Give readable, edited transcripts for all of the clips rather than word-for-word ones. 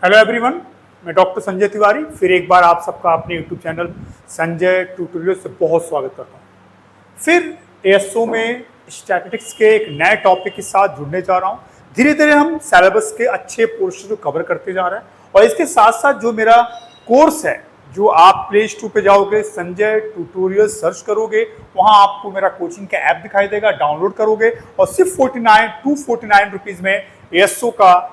Hello everyone, मैं doctor Sanjay Tiwari फिर एक बार आप सबका अपने यूट्यूब चैनल संजय ट्यूटोरियल से बहुत स्वागत करता हूँ। फिर एएसओ में स्टैटिस्टिक्स के एक नए टॉपिक के साथ जुड़ने जा रहा हूँ। धीरे धीरे हम सिलेबस के अच्छे पोर्शन को कवर करते जा रहे हैं और इसके साथ साथ जो मेरा कोर्स है, जो आप प्ले स्टोर पे जाओगे, संजय ट्यूटोरियल सर्च करोगे, वहाँ आपको मेरा कोचिंग का ऐप दिखाई देगा, डाउनलोड करोगे और सिर्फ 249 रुपीज़ में एएसओ का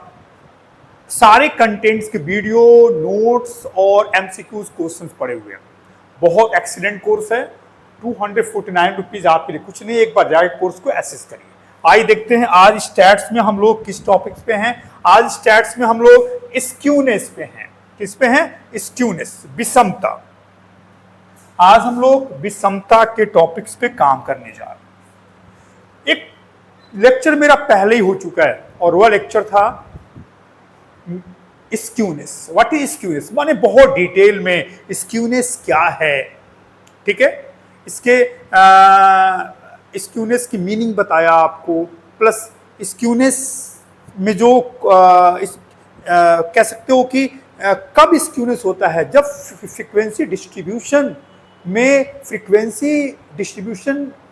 सारे कंटेंट्स के वीडियो, नोट्स और एमसीक्यूज क्वेश्चंस पड़े हुए हैं। बहुत एक्सीलेंट कोर्स है। 249 रुपीज आपके लिए कुछ नहीं, एक बार जाके कोर्स को एसेस करिए। आइए देखते हैं आज स्टैट्स में हम लोग किस टॉपिक्स पे हैं। आज स्टैट्स में हम लोग स्क्यूनेस पे हैं। किस पे हैं? स्क्यूनेस, विषमता। आज हम लोग विषमता के टॉपिक्स पे काम करने जा रहे हैं। एक लेक्चर मेरा पहले ही हो चुका है और वह लेक्चर था स्क्यूनेस। व्हाट इज स्क्यूनेस, माने बहुत डिटेल में स्क्यूनेस क्या है। ठीक है, इसके स्क्यूनेस की मीनिंग बताया आपको, प्लस स्क्यूनेस में जो कह सकते हो कि कब स्क्यूनेस होता है, जब फ्रीक्वेंसी डिस्ट्रीब्यूशन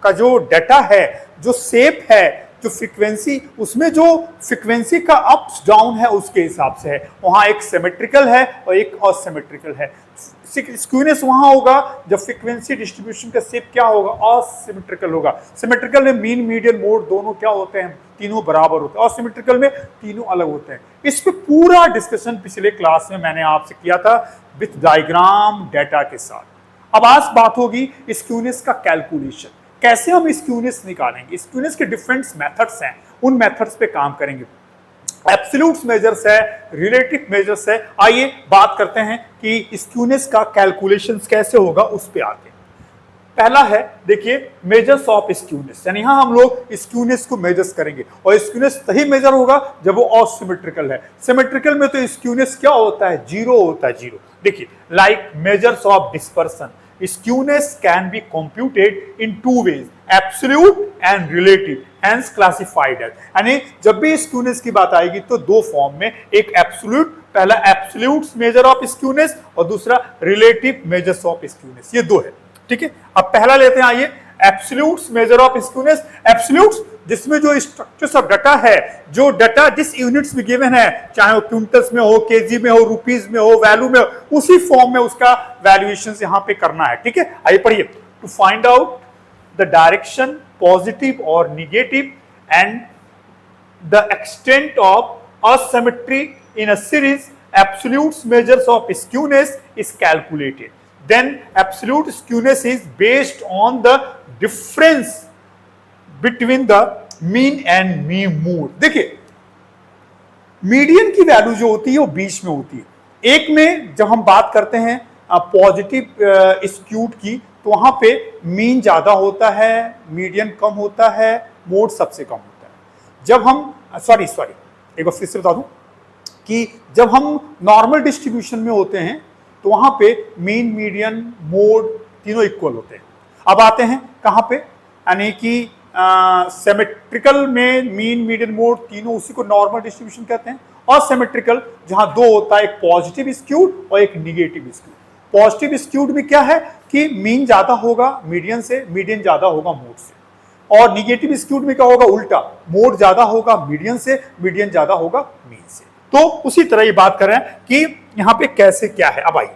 का जो डाटा है, जो शेप है, जो फ्रीक्वेंसी, उसमें जो फ्रीक्वेंसी का अप्स डाउन है उसके हिसाब से है। वहां एक सिमेट्रिकल है और एक असिमेट्रिकल है। स्क्यूनेस वहां होगा जब फ्रीक्वेंसी डिस्ट्रीब्यूशन का शेप क्या होगा, असिमेट्रिकल होगा। सिमेट्रिकल में मीन, मीडियन, मोड दोनों क्या होते हैं, तीनों बराबर होते हैं। असिमेट्रिकल में तीनों अलग होते हैं। इस पे पूरा डिस्कशन पिछले क्लास में मैंने आपसे किया था विथ डायग्राम डाटा के साथ। अब आज बात होगी स्क्यूनेस का कैलकुलेशन, कैसे हम स्क्यूनेस निकालेंगे। स्क्यूनेस के डिफरेंट मेथड्स हैं, उन मेथड्स पे काम करेंगे। एब्सोल्यूट मेजर्स है, रिलेटिव मेजर्स है। आइए बात करते हैं कि स्क्यूनेस का कैलकुलेशन कैसे होगा, उस पे आते हैं। पहला है, देखिए, मेजर्स ऑफ स्क्यूनेस, यानी यहां हम लोग स्क्यूनेस को मेजर्स करेंगे और स्क्यूनेस तभी मेजर होगा जब वो असिमेट्रिकल है। सिमेट्रिकल में तो स्क्यूनेस क्या होता है, जीरो होता है, जीरो। देखिए, like measures of dispersion, skewness can be computed in two ways, absolute and relative, hence classified as। यानी जब भी skewness की बात आएगी तो दो फॉर्म में, एक absolute, पहला absolute measure of skewness और दूसरा relative measures of skewness, ये दो है। ठीक है, अब पहला लेते हैं, आइए, absolute measure of skewness। absolute जिसमें जो स्ट्रक्चर्स ऑफ डाटा है, जो डाटा जिस यूनिट्स में गिवन है, चाहे वो क्विंटल्स में हो, केजी में हो, रुपीज में हो, वैल्यू में हो, उसी फॉर्म में उसका वैल्यूएशन यहां पे करना है। ठीक है, आइए पढ़िए। To find out the direction positive और negative and the extent of asymmetry in a series, absolute measures of skewness is calculated. Then absolute skewness is based on the difference between the mean and mean mode. देखिए, median की value जो होती है वो बीच में होती है। एक में जब हम बात करते हैं पॉजिटिव स्क्यूड की, तो वहां पे मीन ज्यादा होता है, मीडियन कम होता है, मोड सबसे कम होता है। जब हम सॉरी एक बार फिर से बता दूं कि जब हम नॉर्मल डिस्ट्रीब्यूशन में होते हैं तो वहां पे मीन, मीडियन, मोड तीनों इक्वल होते हैं। अब आते हैं कहां पे, यानी कि सिमेट्रिकल में मीन, मीडियन, मोड तीनों, उसी को नॉर्मल डिस्ट्रीब्यूशन कहते हैं। और सिमेट्रिकल जहां दो होता है, एक पॉजिटिव स्क्यूड और एक निगेटिव स्क्यूड। पॉजिटिव स्क्यूड में क्या है कि मीन ज्यादा होगा मीडियन से, मीडियन ज्यादा होगा मोड से। और निगेटिव स्क्यूड में क्या होगा, उल्टा, मोड ज्यादा होगा मीडियन से, मीडियन ज्यादा होगा मीन से। तो उसी तरह ये बात कर रहे हैं कि यहां पे कैसे क्या है। अब आइए,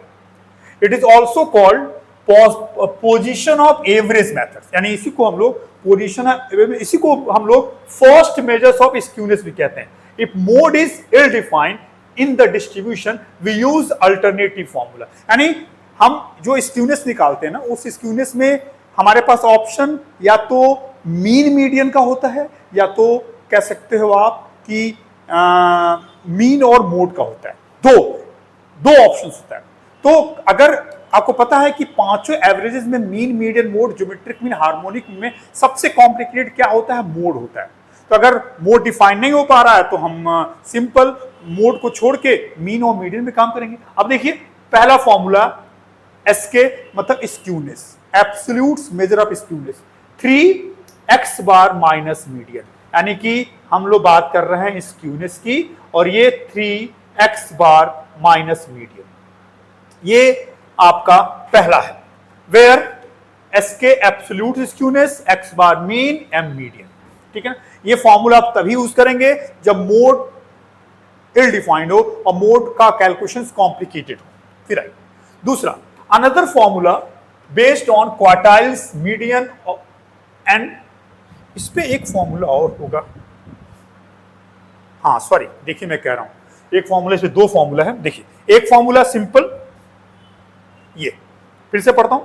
it is also called position of average methods, यानी इसी को हम लोग इसी को हम लोग फर्स्ट मेजर्स ऑफ स्क्यूनेस भी कहते हैं। If mode is ill defined in the distribution we use alternative formula. यानी हम जो स्क्यूनेस निकालते हैं ना, उस स्क्यूनेस में हमारे पास ऑप्शन या तो मीन मीडियन का होता है, या तो कह सकते हो आप कि मीन और मोड का होता है। दो ऑप्शन होता है। तो अगर आपको पता है कि पांचों एवरेजेस में mean, median, mode, geometric mean, harmonic में सबसे कॉम्प्लिकेटेड क्या होता है, मोड होता है। तो अगर मोड डिफाइन नहीं हो पा रहा है तो हम सिंपल मोड को छोड़ के मीन और मीडियन में काम करेंगे। अब देखिए, पहला फॉर्मूला एसके मतलब skewness, absolute measure of skewness 3x bar minus median, यानी कि हम लोग बात कर रहे हैं स्क्यूनेस की, और ये 3 एक्स बार माइनस मीडियन। ये आपका पहला है, वेयर एस के एब्सोल्यूट स्क्यूनेस, एक्स बार मीन, एम मीडियन। ठीक है ना, ये फॉर्मूला आप तभी यूज करेंगे जब मोड इल डिफाइंड हो और मोड का कैलकुलेशंस कॉम्प्लिकेटेड हो। फिर आई दूसरा, another formula based on quartiles, median and, इस पे एक फॉर्मूला और होगा, हाँ सॉरी, देखिए मैं कह रहा हूं एक फॉर्मूला से दो फॉर्मूला है। देखिए एक फॉर्मूला सिंपल, ये फिर से पढ़ता हूं,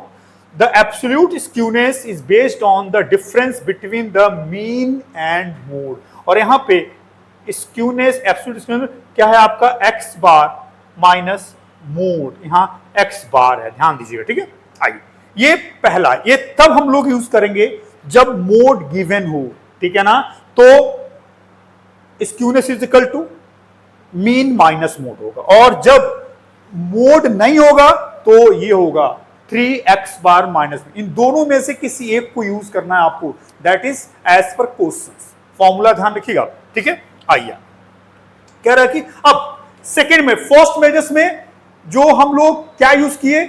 the absolute skewness is based on the difference between the mean and mode. और यहां पे स्क्यूनेस, एब्सोल्यूट स्क्यूनेस क्या है आपका, एक्स बार माइनस मोड, यहां एक्स बार है, ध्यान दीजिएगा। ठीक है, आइए ये पहला, ये तब हम लोग यूज करेंगे जब मोड गिवन हो। ठीक है ना, तो skewness is equal to mean minus mode होगा, और जब मोड नहीं होगा तो ये होगा 3x बार माइनस। इन दोनों में से किसी एक को यूज करना है आपको, that is as per questions. Formula ध्यान रखिएगा। ठीक है, आइए कह रहा है कि अब सेकेंड में, फर्स्ट मेजर्स में जो हम लोग क्या यूज किए,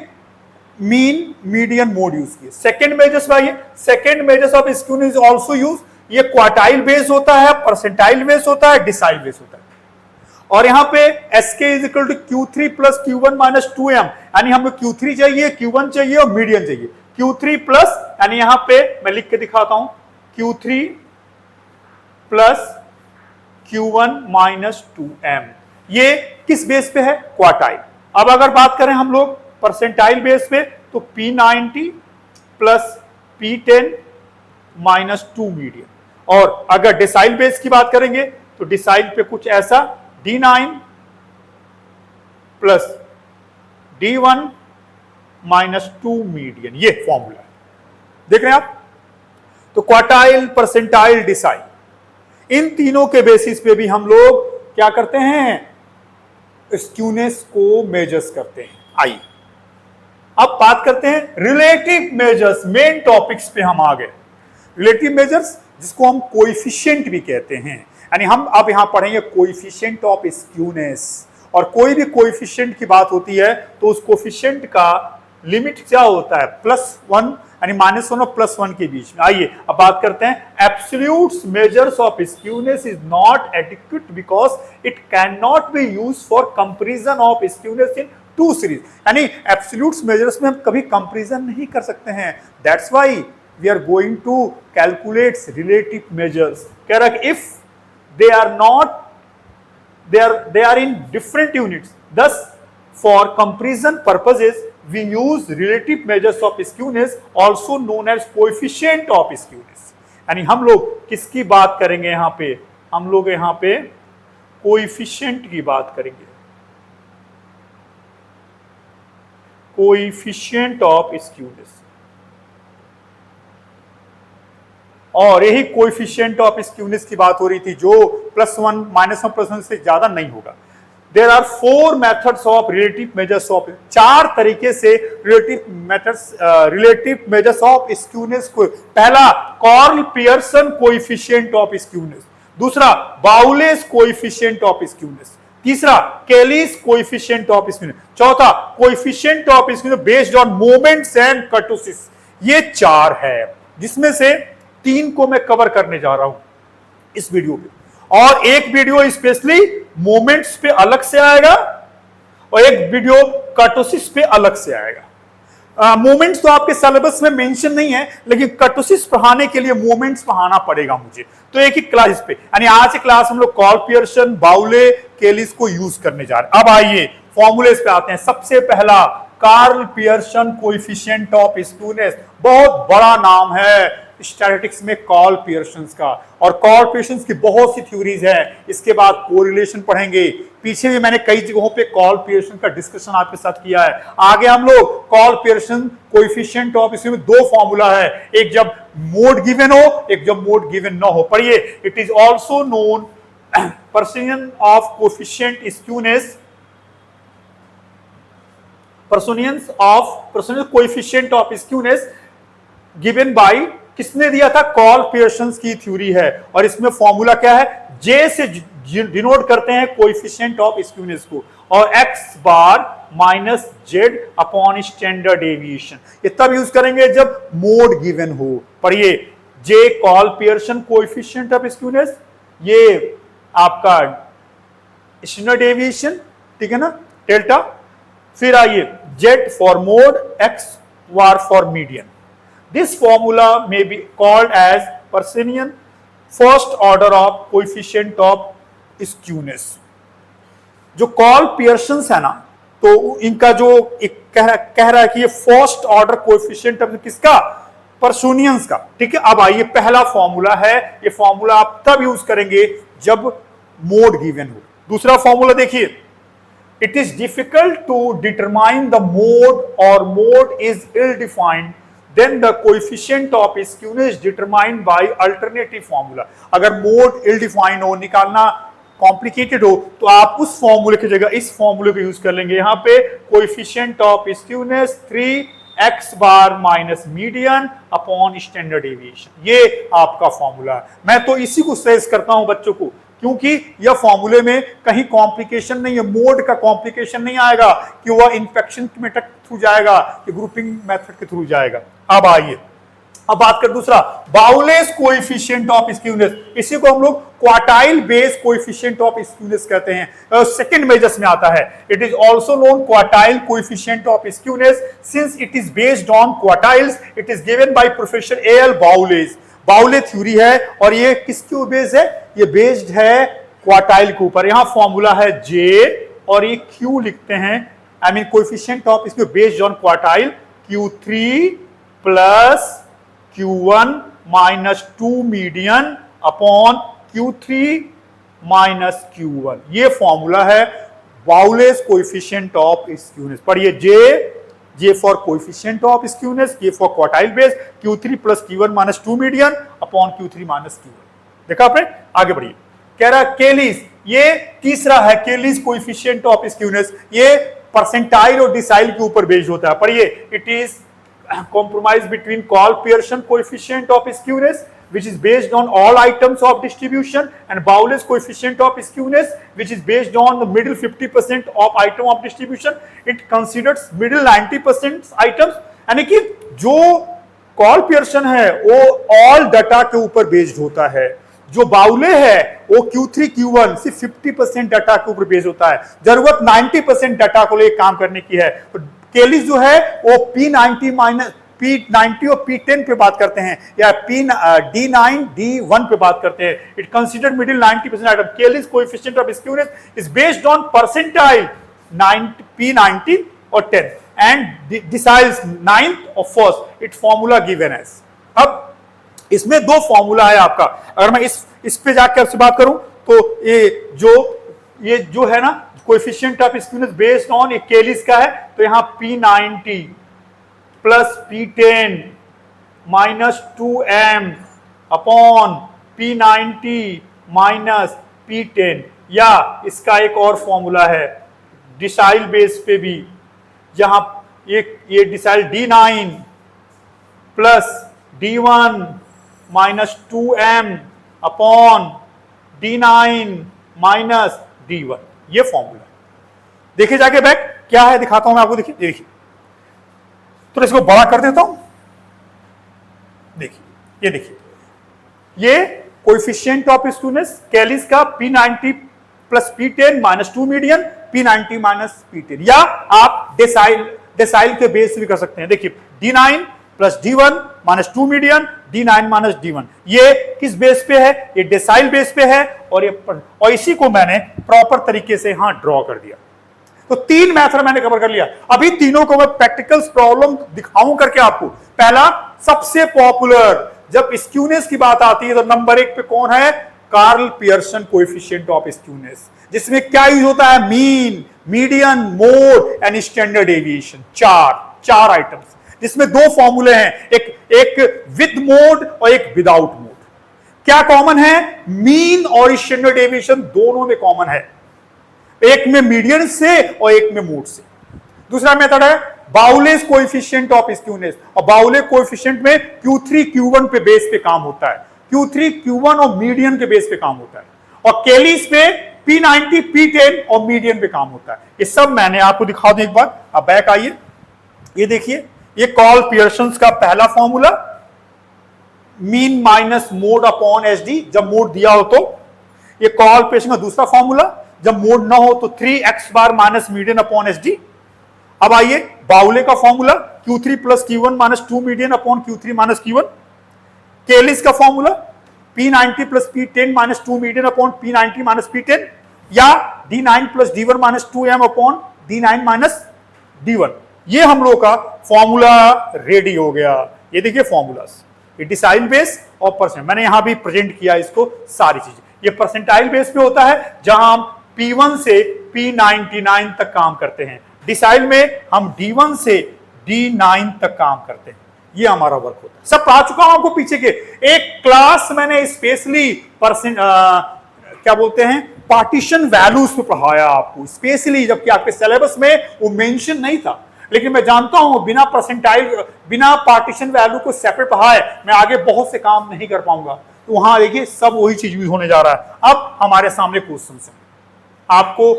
मीन मीडियन मोड यूज किए। सेकेंड मेजर्स में आइए, second measures of skewness is also use. ये क्वार्टाइल बेस होता है, परसेंटाइल बेस होता है, डिसाइल बेस होता है। और यहां पे SK is equal to Q3 plus Q1 minus 2M, यानी हमें Q3 चाहिए, Q1 चाहिए और मीडियन चाहिए। Q3 प्लस, यानी यहां पे मैं लिख के दिखाता हूं, Q3 plus Q1 minus 2M। ये किस बेस पे है, क्वार्टाइल। अब अगर बात करें हम लोग परसेंटाइल बेस पे, तो P90 plus P10 minus 2 median. और अगर डिसाइल बेस की बात करेंगे तो डिसाइल पे कुछ ऐसा, D9 plus D1 minus 2 median. ये फॉर्मूला है, देख रहे हैं आप। तो क्वार्टाइल, परसेंटाइल, डिसाइल, इन तीनों के बेसिस पे भी हम लोग क्या करते हैं, स्क्यूनेस को मेजर्स करते हैं। आइए अब बात करते हैं रिलेटिव मेजर्स, मेन टॉपिक्स पे हम आ गए। रिलेटिव मेजर्स जिसको हम कोएफिशिएंट भी कहते हैं, यानी हम अब यहां पढ़ेंगे कोएफिशिएंट ऑफ स्क्यूनेस। और कोई भी कोएफिशिएंट की बात होती है तो उस कोएफिशिएंट का लिमिट क्या होता है, +1, यानी -1 और +1 के बीच में। आइए अब बात करते हैं, absolute measures of skewness is not adequate because it can not be used for comparison of skewness in two series. यानी एब्सोल्यूट मेजर्स में हम कभी कंपैरिजन नहीं कर सकते हैं, that's why we are going to calculate relative measures. कह रहा है कि if they are not, they are in different units, thus for comparison purposes we use relative measures of skewness, also known as coefficient of skewness. यानी हम लोग किसकी बात करेंगे यहां पे, हम लोग यहां पे कोएफिशिएंट की बात करेंगे, कोएफिशिएंट ऑफ स्क्यूनेस। और यही कोएफिशिएंट ऑफ स्क्यूनेस की बात हो रही थी, जो +1, -1, +1 से ज्यादा नहीं होगा। There are 4 methods of relative measures of, 4 तरीके से रिलेटिव मेजर्स ऑफ स्क्यूनेस को। पहला Karl Pearson coefficient of skewness, दूसरा बाउलेस कोएफिशिएंट ऑफ स्क्यूनेस, तीसरा केलीस कोएफिशिएंट ऑफ स्क्यूनेस, चौथा coefficient of skewness based on moments and kurtosis. ये 4 है, जिसमें से 3 को मैं कवर करने जा रहा हूं इस वीडियो में, और एक वीडियो स्पेशली मोमेंट्स पे अलग से आएगा और एक वीडियो कर्टोसिस पे अलग से आएगा। मोमेंट्स तो आपके सिलेबस में मेंशन नहीं है, लेकिन कर्टोसिस पढ़ाने के लिए मोमेंट्स पढ़ाना पड़ेगा मुझे, तो एक ही क्लास पे, यानी आज की क्लास हम लोग कार्ल पियर्सन, बाउले, केलिस को यूज करने जा रहे हैं। अब आइए फॉर्मूलेस पे आते हैं। सबसे पहला Karl Pearson coefficient of skewness, बहुत बड़ा नाम है स्टैटिस्टिक्स में कार्ल पियर्सन का, और कार्ल पियर्सन की बहुत सी थ्योरीज है। इसके बाद कोरिलेशन पढ़ेंगे, पीछे भी मैंने कई जगहों पे कार्ल पियर्सन का डिस्कशन आपके साथ किया है। आगे हम लोग कार्ल पियर्सन कोएफिशिएंट ऑफ, इसमें 2 फॉर्मूला है, एक जब मोड गिवन हो, एक जब मोड गिवन ना हो। पढ़िए, it is also known Pearsonian of coefficient skewness, Pearsonian coefficient of skewness given by, किसने दिया था, कार्ल पियर्सन की थ्योरी है। और इसमें फॉर्मूला क्या है, J से डिनोट करते हैं कोएफिशिएंट ऑफ स्क्यूनेस को, और x bar minus Z upon standard deviation ये तब यूज करेंगे जब मोड गिवन हो। पढ़िए, J Karl Pearson coefficient of skewness, ये आपका स्टैंडर्ड डेविएशन, ठीक है ना, डेल्टा। फिर आइए Z for mode, X bar for median. This formula may be called as Pearsonian first order of coefficient of skewness. जो कॉल पियर्सन है ना, तो इनका जो एक कह रहा है कि ये फर्स्ट ऑर्डर कोएफिशिएंट ऑफ किसका, पर्सोनियंस का, ठीक है। अब आइए, पहला फॉर्मूला है, ये फॉर्मूला आप तब यूज करेंगे जब मोड गिवन हो। दूसरा फॉर्मूला देखिए, it is difficult to determine the mode और mode is ill defined, then the coefficient of skewness is determined by alternative formula। अगर मोड इल डिफाइन हो, निकालना कॉम्प्लिकेटेड हो, तो आप उस फॉर्मूले की जगह इस फॉर्मूले को यूज कर लेंगे। यहां पे coefficient of skewness 3x bar minus median upon standard deviation, ये आपका फॉर्मूला है। मैं तो इसी को सजेस्ट करता हूं बच्चों को, क्योंकि यह फॉर्मूले में कहीं कॉम्प्लिकेशन नहीं है, मोड का कॉम्प्लिकेशन नहीं आएगा कि वह इंफेक्शन मेथड थ्रू जाएगा कि ग्रुपिंग मेथड के थ्रू जाएगा। अब आइए, अब बात कर दूसरा, बाउलेस कोएफिशिएंट ऑफ स्क्यूनेस। इसी को हम लोग quartile base coefficient of skewness कहते हैं, सेकंड मेजर्स में आता है। It is also known quartile coefficient of skewness since it is based on quartiles. It is given by professor A L. Bowley's. Bowley theory है, और ये किसके बेस्ड है, ये बेस्ड है क्वार्टाइल के ऊपर। यहां फॉर्मूला है जे और ये क्यू लिखते हैं, आई मीन कोएफिशिएंट ऑफ इसमें based on quartile, Q3 plus Q1 minus 2 median upon Q3 minus Q1, ये फॉर्मूला है बाउलेस कोएफिशिएंट ऑफ स्क्यूनेस। पढ़िए, J for coefficient of skewness, K for quartile base, Q3 plus Q1 minus 2 median upon Q3 minus Q1। देखा आपने, आगे बढ़िए। कह रहा Kelly's, ये तीसरा है केलिस कोएफिशिएंट ऑफ स्क्यूनेस, ये परसेंटाइल और डिसाइल के ऊपर बेस्ड होता है। पढ़िए, it is compromise between Call-Pearson coefficient of skewness, which is based on all items of distribution, and Bowles coefficient of skewness, which is based on the middle 50% of item of distribution. It considers middle 90% items, यानी कि जो Call-Pearson है वो all data के ऊपर based होता है, जो बाउले है वो Q3 Q1 सिर्फ 50% डाटा के ऊपर बेस्ड होता है। जरूरत 90% डाटा को लेकर काम करने की है। तो केलिस जो है वो P90 माइनस P90 और P10 पे बात करते हैं, या D9 D1 पे बात करते हैं। It consider middle 90% item. Kelly's coefficient of skewness is based on percentile P90 और 10 एंड डिसाइल्स 9th और 1st। It formula given as. अब इसमें दो फॉर्मूला है आपका। अगर मैं इस पे जाकर आपसे बात करूं तो ये जो है ना coefficient of skewness based on एक केलिस का है, तो यहां P90 plus P10 minus 2m upon P90 minus P10, या इसका एक और फॉर्मूला है डिसाइल बेस पे भी, जहां ये decile D9 plus D1 minus 2m upon D9 minus D1, ये फॉर्मूला। देखिए जाके बैक क्या है, दिखाता हूं मैं आपको। देखिए तो इसको बड़ा कर देता हूं। देखिए, ये देखिए, ये कोएफिशिएंट ऑफ स्क्यूनेस केलिस का P90 plus P10 minus 2 median, P90 minus P10, या आप डेसाइल के बेस भी कर सकते हैं। देखिए, D9 plus D1 minus 2 median, D9 minus D1, ये किस बेस पे है, ये डेसाइल बेस पे है, और इसी को मैंने प्रॉपर तरीके से यहां ड्रॉ कर दिया। तो 3 मेथड मैंने कवर कर लिया। अभी तीनों को मैं प्रैक्टिकल्स प्रॉब्लम दिखाऊं करके आपको। पहला, सबसे पॉपुलर जब स्क्यूनेस की बात आती है तो नंबर 1 पे कौन है, Karl Pearson coefficient of skewness, जिसमें क्या यूज होता है, mean, median, mode and standard deviation. चार आइटम्स, जिसमें 2 फॉर्मूले हैं, एक विद मोड और एक विदाउट मोड। क्या कॉमन है, मीन और स्टैंडर्ड डेविएशन दोनों में कॉमन है, एक में मीडियन से और एक में मोड से। दूसरा मेथड है बाउलेस कोएफिशिएंट ऑफ स्क्यूनेस, और बाउले कोएफिशिएंट में Q3 Q1 पे बेस पे काम होता है, Q3 Q1 और मीडियन के बेस पे काम होता है। और केलीस पे P90, P10 और मीडियन पे काम होता है। ये सब मैंने आपको दिखा दूं एक बार। अब बैक आइए, ये देखिए, ये कॉल पियर्सन का पहला formula, mean minus mode upon H D, जब मोड दिया हो तो। ये कॉल पियर्सन का दूसरा फॉर्मूला, जब मोड ना हो तो 3x bar minus median upon H D. अब आइए बाउले का formula, Q3 plus Q1 minus 2 median upon Q3 minus Q1। Kelly's का formula P90 plus P10 minus 2 median upon P90 minus P10, या D9 plus D1 minus 2m upon D9 minus D1। ये हम लोग का formula ready हो गया। ये देखिए फॉर्मूलास, ये डिसाइल बेस और परसेंट, मैंने यहां भी प्रेजेंट किया इसको सारी चीजें। ये परसेंटाइल बेस पे होता है जहां हम P1 से P99 तक काम करते हैं। डिसाइल में हम D1 से D9 तक काम करते हैं। ये हमारा वर्क होता है। सब पढ़ा चुका हूं आपको पीछे के। एक क्लास मैंने स्पेशली क्या बोलते हैं, पार्टीशन वैल्यूज पे पढ़ाया आपको स्पेशली, जबकि आपके सिलेबस में वो मेंशन नहीं था। लेकिन मैं जानता हूं बिना परसेंटाइल, बिना पार्टीशन वैल्यू को सेपरेट पढ़ाए मैं आगे बहुत से काम नहीं कर पाऊंगा। तो वहां देखिए सब वही चीज यूज होने जा रहा है। अब हमारे सामने क्वेश्चन है, आपको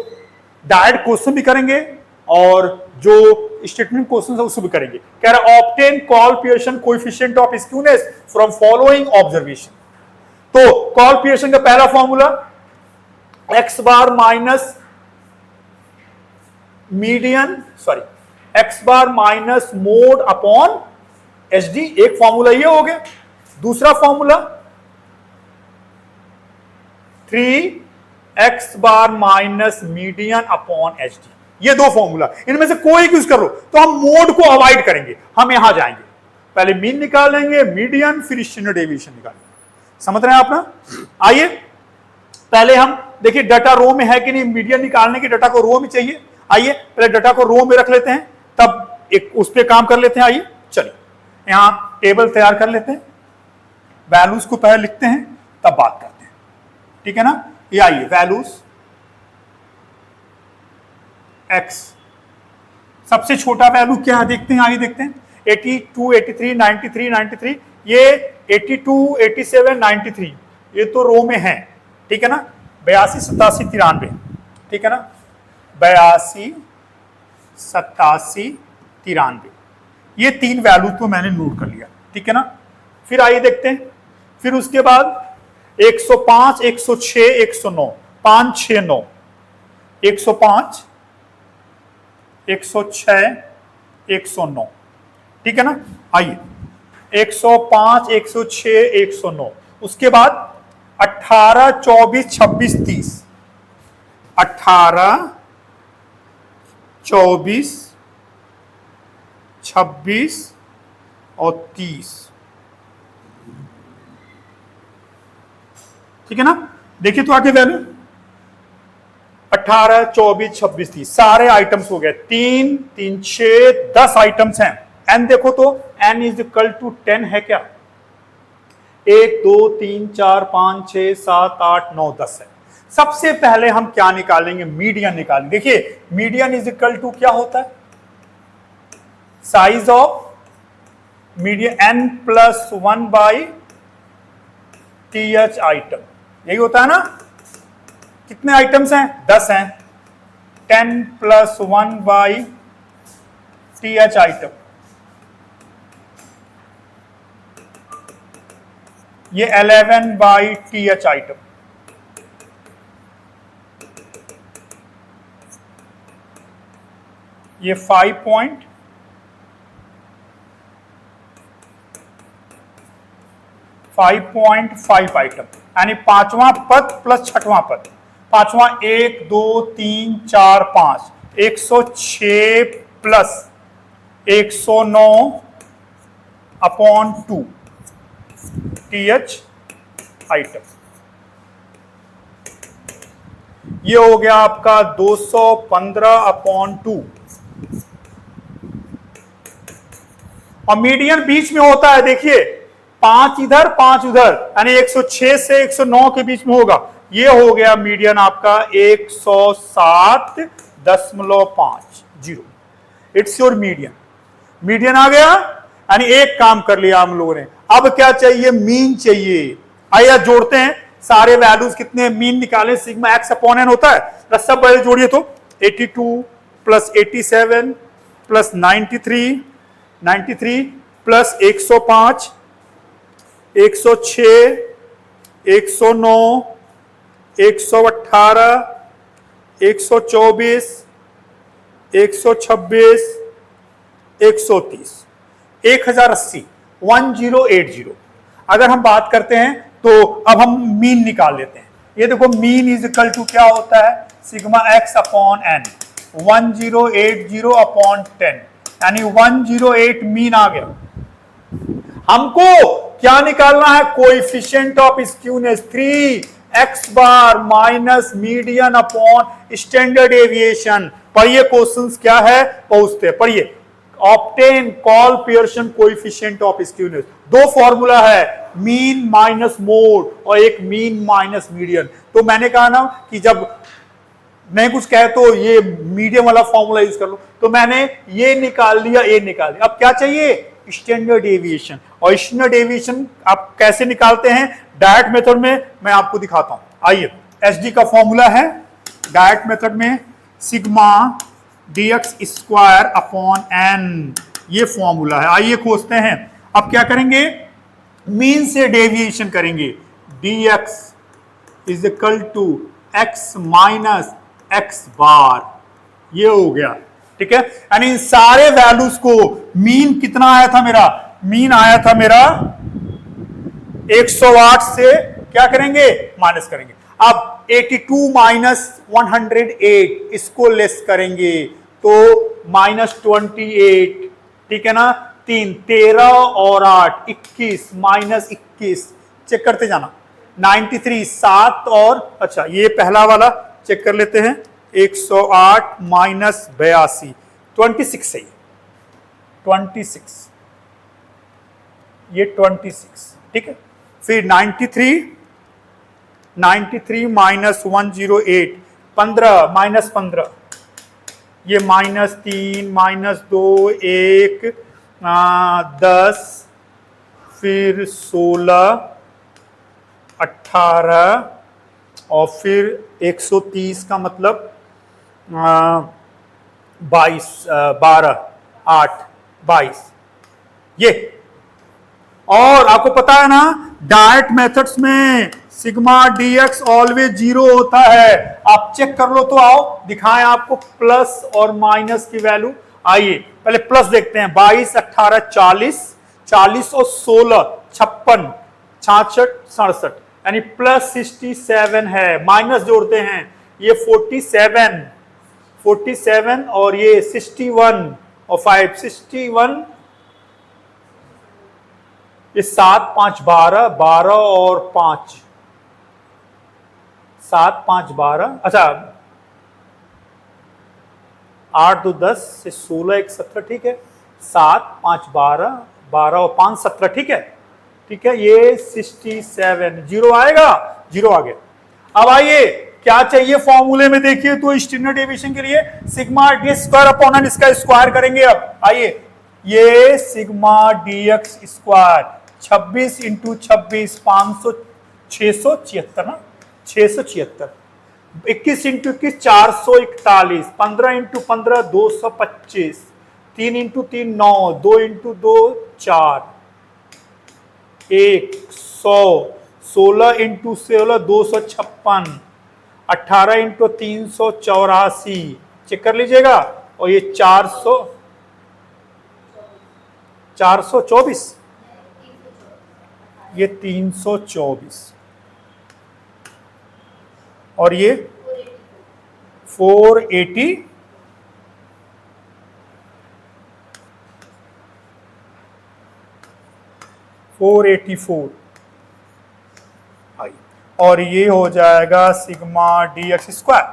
डायरेक्ट क्वेश्चन भी करेंगे और जो स्टेटमेंट क्वेश्चन है उसको भी करेंगे। कह रहा है obtain Karl Pearson coefficient of skewness from following observation. तो कॉल पियर्सन का पहला formula x bar minus median, x bar minus mode upon H D, एक फॉर्मूला ये हो गया। दूसरा formula 3x bar minus median upon H D. ये दो फॉर्मूला, इनमें से कोई यूज कर लो तो हम मोड को अवॉइड करेंगे। हम यहां जाएंगे, पहले मीन निकालेंगे, मीडियन, फिर स्टैंडर्ड डेविएशन निकालेंगे। समझ रहे हैं आप ना? आइए पहले हम देखिए डाटा रो में है कि नहीं। मीडियन निकालने के डाटा को रो में चाहिए। आइए पहले डाटा को रो में रख लेते हैं, तब एक उस पर काम कर लेते हैं। आइए चलिए यहां टेबल तैयार कर लेते हैं, वैल्यूज को पहले लिखते हैं तब बात करते हैं, ठीक है ना। ये आइए वैल्यूज x, सबसे छोटा वैल्यू क्या है देखते हैं। आइए देखते हैं 82, 83, 93, 93, ये 82, 87, 93 ये तो रो में है, ठीक है ना। 82, 87, 93, ठीक है ना। 82, 87, 93 ये तीन वैल्यू तो मैंने नोट कर लिया, ठीक है ना। फिर आइए देखते हैं, फिर उसके बाद 105, 106, 109, 5, 6, 9, 105, 106, 109, ठीक है ना। आइए 105, 106, 109, उसके बाद 18, 24, 26, 30, 18, 24, 26 और 30, ठीक है ना। देखिए तो आगे वैल्यू 18, 24, 26, 30 सारे आइटम्स हो गए। 3, 3, 6, 10 आइटम्स हैं। एन देखो तो n इज इक्वल टू 10 है क्या? 1, 2, 3, 4, 5, 6, 7, 8, 9, 10 है। सबसे पहले हम क्या निकालेंगे? मीडियन निकालेंगे। देखिए मीडियन इज इक्वल टू क्या होता है? Size of median n plus 1 by th item, यही होता है ना। कितने आइटम्स हैं? 10 हैं। 10 प्लस 1 बाई th आइटम, ये 11 बाई th आइटम, ये 5.5 आइटम, यानी पांचवां पद प्लस छठवां पद। पांचवां 1, 2, 3, 4, 5, 106 प्लस 109 अपॉन 2 th आइटम, ये हो गया आपका 215 अपॉन 2। और मीडियन बीच में होता है, देखिए 5 इधर 5 उधर, यानी 106 से 109 के बीच में होगा। ये हो गया मीडियन आपका 107.50। It's your median. मीडियन आ गया, यानी एक काम कर लिया हम लोगों ने। अब क्या चाहिए? मीन चाहिए। आइए जोड़ते हैं। सारे वैल्यूज कितने मीन निकाले, सिग्मा एक्स अपॉन एन होता है, प्लस सब वैल्यू जोड़िए तो 82 प्लस 87 प्लस 93 प्लस 105 106 109 118 124 126 130 1080 1080। अगर हम बात करते हैं तो अब हम मीन निकाल लेते हैं। ये देखो मीन इज इक्वल टू क्या होता है, sigma x upon n 1080 upon 10, यानी 108 मीन आ गया। हमको क्या निकालना है, coefficient of skewness 3x bar minus median upon standard deviation. पढ़िए क्वेश्चंस क्या है पूछते हैं, पढ़िए। Obtain Karl Pearson coefficient of skewness, दो फॉर्मूला है, मीन माइनस मोड और एक मीन माइनस मीडियन। तो मैंने कहा ना कि जब मैं कुछ कहे तो ये मीडियम वाला फॉर्मूला यूज कर लो, तो मैंने ये निकाल लिया, ये निकाल लिया। अब क्या चाहिए, स्टैंडर्ड डेविएशन। और स्टैंडर्ड डेविएशन आप कैसे निकालते हैं, डायरेक्ट मेथड में मैं आपको दिखाता हूं। आइए, एसडी का फॉर्मूला है डायरेक्ट मेथड में sigma dx square upon n, ये फॉर्मूला है। आइए खोजते हैं। अब क्या करेंगे, मीन से डेविएशन करेंगे, dx is equal to x minus X bar, ये हो गया, ठीक है। यानी इन सारे वैल्यूज को मीन कितना आया था मेरा, मीन आया था मेरा 108 से क्या करेंगे, माइनस करेंगे। अब 82 माइनस 108 इसको लेस करेंगे तो -28, ठीक है ना। 13 और 8 21 माइनस 21, चेक करते जाना। 93 7 और अच्छा ये पहला वाला चेक कर लेते हैं, 108 माइनस 82 26 सही, 26 ये 26, ठीक है। फिर 93 माइनस 108 15 माइनस 15, ये -3 -2 1 10 फिर 16 18 और फिर 130 का मतलब 22 12 8 22, ये। और आपको पता है ना डायरेक्ट मेथड्स में सिग्मा dx ऑलवेज 0 होता है। आप चेक कर लो तो आओ दिखाएं आपको प्लस और माइनस की वैल्यू। आइए पहले प्लस देखते हैं, 22 18 40 40 और 16 56 66 67, यानी प्लस 67 है। माइनस जोड़ते हैं, ये 47 और ये 61 और 5 61, ये 7 5 12 12 और 5 7 5 12, अच्छा 8 2 10 से 16 1 17, ठीक है। 7 5 12 12 और 5 17, ठीक है, ठीक है। ये 67 0 आएगा, 0 आ गया। अब आइए क्या चाहिए फॉर्मूले में, देखिए तो स्टैंडर्ड डेविएशन के लिए sigma d square upon n, इसका स्क्वायर करेंगे। अब आइए ये सिग्मा dx स्क्वायर 26 इंटू 26 500 676 ना, 676, 21 into 21 441, 15 into 15 225, 3 into 3 9, 2 into 2 4 100, 16 into 16 256, 18 into 384, check कर लीजिएगा। और ये 424, ये 324 और ये 480 484 आई, और ये हो जाएगा सिग्मा dx स्क्वायर।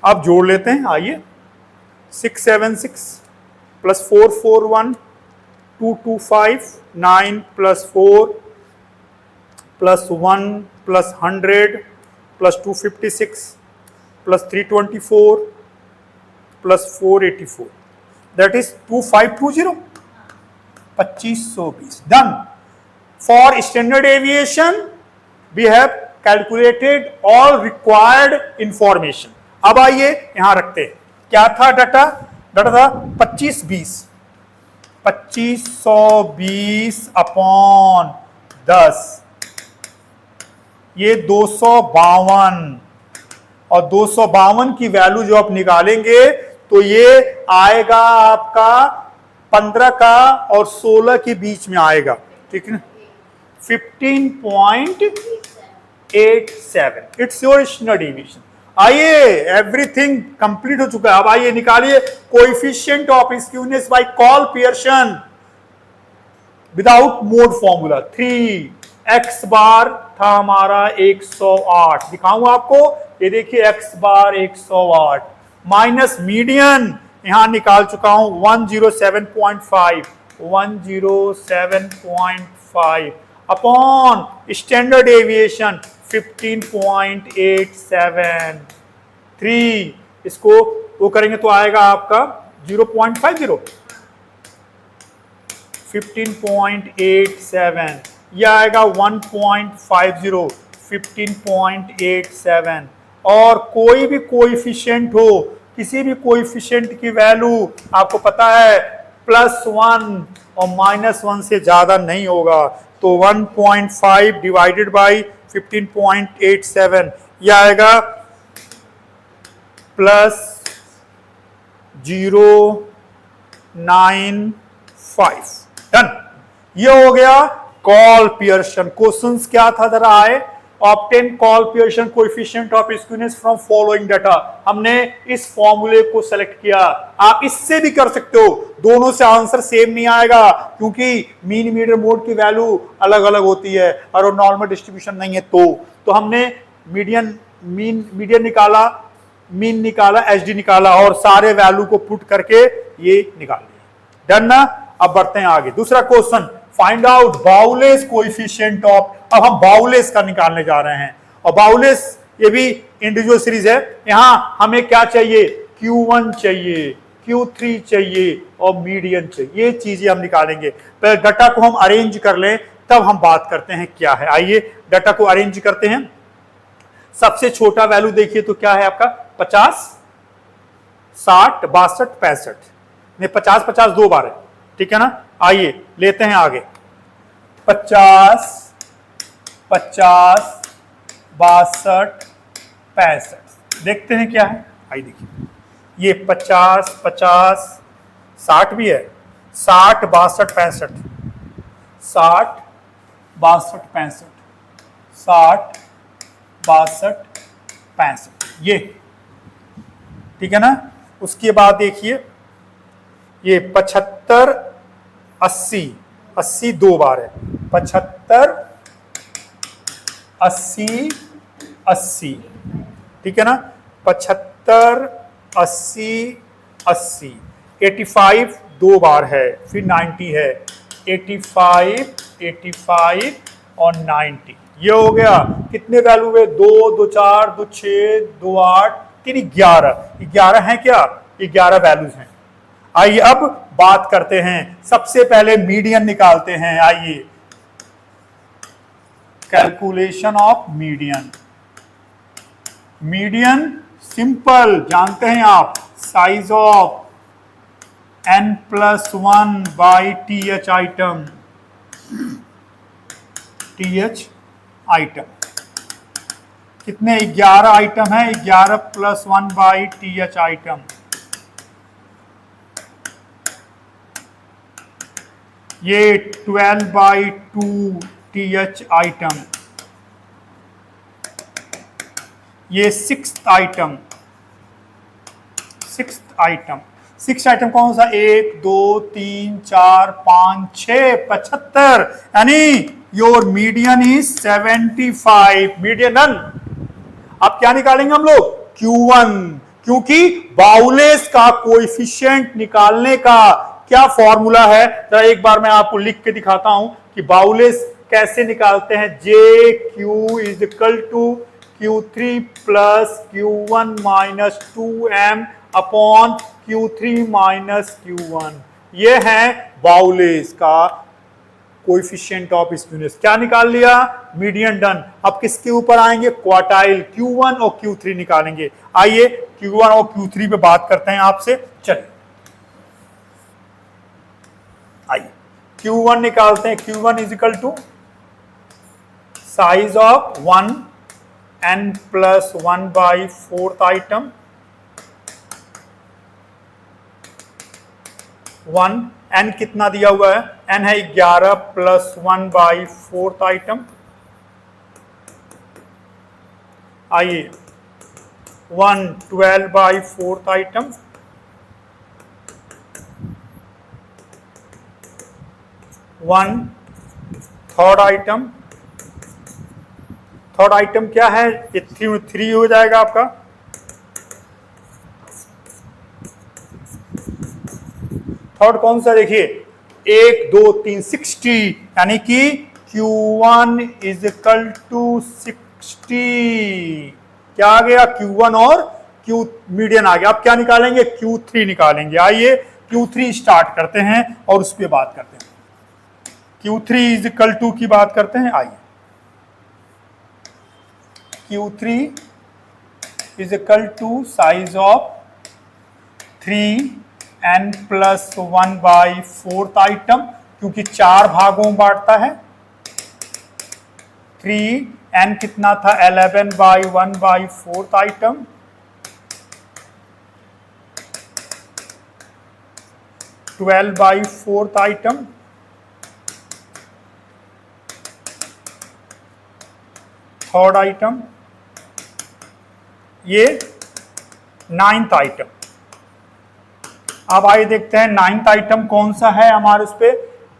अब जोड़ लेते हैं, आइए 676 plus 441 225 9 plus 4 plus 1 plus 100 plus 256 plus 324 plus 484, that is 2520, 2520। Done. For standard aviation we have calculated all required information. अब आइए यहां रखते हैं, क्या था डाटा? डाटा था 2520, 2520 अपॉन 10, ये 252, और 252 की वैल्यू जो आप निकालेंगे तो ये आएगा आपका 15 का और 16 के बीच में आएगा, ठीक है ना? 15.87, इट्स योर स्टैंडर्ड डेविएशन। आइए, एवरीथिंग कंप्लीट हो चुका है। अब आइए निकालिए coefficient of skewness by Karl Pearson without mode formula. 3x bar था हमारा 108, दिखाऊंगा आपको, ये देखिए x बार 108 माइनस मीडियन यहां निकाल चुका हूं 107.5, 107.5 अपॉन स्टैंडर्ड डेविएशन 15.873, इसको वो करेंगे तो आएगा आपका 0.50, 15.87, यह आएगा 1.50, 15.87। और कोई भी कोएफिशिएंट हो, किसी भी कोएफिशिएंट की वैल्यू आपको पता है +1 और -1 से ज्यादा नहीं होगा, तो 1.5 डिवाइडेड बाई 15.87 यह आएगा +0.95। डन, ये हो गया कॉल पियर्सन। क्वेश्चंस क्या था जरा आए? Obtain Karl Pearson coefficient of skewness from following data. हमने इस फॉर्मूले को सेलेक्ट किया, आप इससे भी कर सकते हो, दोनों से आंसर सेम नहीं आएगा क्योंकि मीन मीडियन मोड की वैल्यू अलग अलग होती है और वो नॉर्मल डिस्ट्रीब्यूशन नहीं है। तो हमने मीडियन निकाला, मीन निकाला, एचडी निकाला और सारे वैल्यू को पुट करके ये निकाल लिया। डन ना? अब बढ़ते हैं आगे। दूसरा question, find out Bowley's coefficient of. अब हम बाउलेस का निकालने जा रहे हैं, और बाउलेस ये भी इंडिविजुअल सीरीज है। यहां हमें क्या चाहिए? Q1 चाहिए, Q3 चाहिए और मीडियन चाहिए, ये चीजें हम निकालेंगे। पहले डाटा को हम अरेंज कर लें, तब हम बात करते हैं क्या है। आइए डाटा को अरेंज करते हैं। सबसे छोटा वैल्यू देखिए तो क्या है आपका? 50, 60, 62, 65 में 50 50 दो बार है, ठीक है ना? आइए लेते हैं आगे। 50, 50, 62, 65, देखते हैं क्या है। आइए देखिए, ये 50, 50, 60 भी है, 60, 62, 65, 60, 62, 65, 60, 62, 65, ये ठीक है ना? उसके बाद देखिए ये 75, 80, 80 दो बार है, 75, 80, 80, ठीक है ना? 75, 80, 80, 85 दो बार है, फिर 90 है, 85, 85 और 90, ये हो गया। कितने वैल्यू हुए? 2, 2, 4, 2, 6, 2, 8, 3, 11, 11 है क्या? 11 वैल्यूज हैं। आइए अब बात करते हैं, सबसे पहले मीडियन निकालते हैं। आइए, calculation of median. Median simple जानते हैं आप, size of n+1 by TH item, TH item कितने? 11 आइटम है, 11 + 1 बाई TH आइटम, ये 12/2 TH आइटम, ये 6th item, 6th item. 6th item कौन सा? 1, 2, 3, 4, 5, 6, 75, यानी your median is 75। Median done. अब क्या निकालेंगे हम लोग? Q1, क्योंकि बाउलेस का कोएफिशिएंट निकालने का क्या फॉर्मूला है, जरा एक बार मैं आपको लिख के दिखाता हूं कि बाउलेस कैसे निकालते हैं। JQ is equal to Q3 plus Q1 minus 2M upon Q3 minus Q1, ये है बाउलेस का कोएफिशिएंट ऑफ स्क्यूनेस। क्या निकाल लिया? Median done. अब किसके ऊपर आएंगे? क्वार्टाइल Q1 और Q3 निकालेंगे। आइए Q1 और Q3 पे बात करते हैं आपसे। चलिए आइए Q1 निकालते हैं। Q1 is equal to size of 1n+1/4 item 1n कितना दिया हुआ है? n है 11 + 1/4 आइटम। आइए 1 12/4 item 1 third item. Third item क्या है? ये 3 हो जाएगा आपका। थर्ड कौन सा? देखिए 1 2 3 60, यानी कि Q1 इज इक्वल टू 60। क्या आ गया? Q1 और Q मीडियन आ गया। अब क्या निकालेंगे? Q3 निकालेंगे। आइए Q3 स्टार्ट करते हैं और उस पर बात करते हैं। Q3 इज इक्वल टू की बात करते हैं। आइए Q3 is equal to size of 3n+1/4 item, क्योंकि 4 भागों में बांटता है। 3n कितना था? 11/1/4 आइटम 12/4 आइटम थर्ड आइटम, ये 9th आइटम। अब आइए देखते हैं 9th आइटम कौन सा है हमारे उस पे।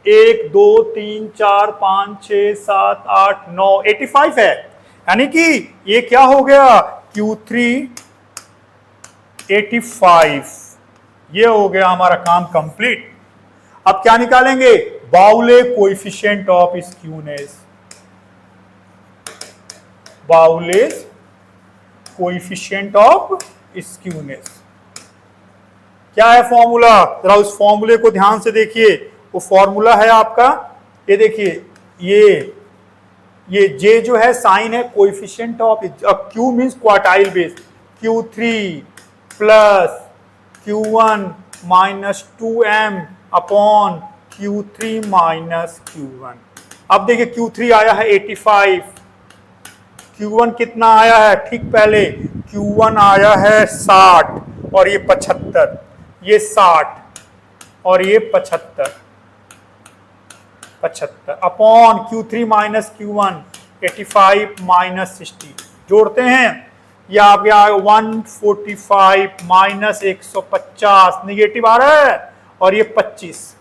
1 2 3 4 5 6 7 8 9 85 है, यानी कि ये क्या हो गया? Q3 85। ये हो गया हमारा काम कंप्लीट। अब क्या निकालेंगे? Bowley coefficient of skewness. Bowley's coefficient of skewness क्या है? फॉर्मूला। जरा उस फॉर्मूले को ध्यान से देखिए। वो फॉर्मूला है आपका, ये देखिए, ये J जो है साइन है coefficient of, Q means quartile base. Q3 plus Q1 minus 2m upon Q3 minus Q1। अब देखिए Q3 आया है 85, Q1 कितना आया है? ठीक पहले Q1 आया है 60 और ये 75, ये 60 और ये 75 upon Q3 minus Q1 85 minus 60 जोड़ते हैं, ये आ गया 145 माइनस 150 निगेटिव आ रहा है और ये 25,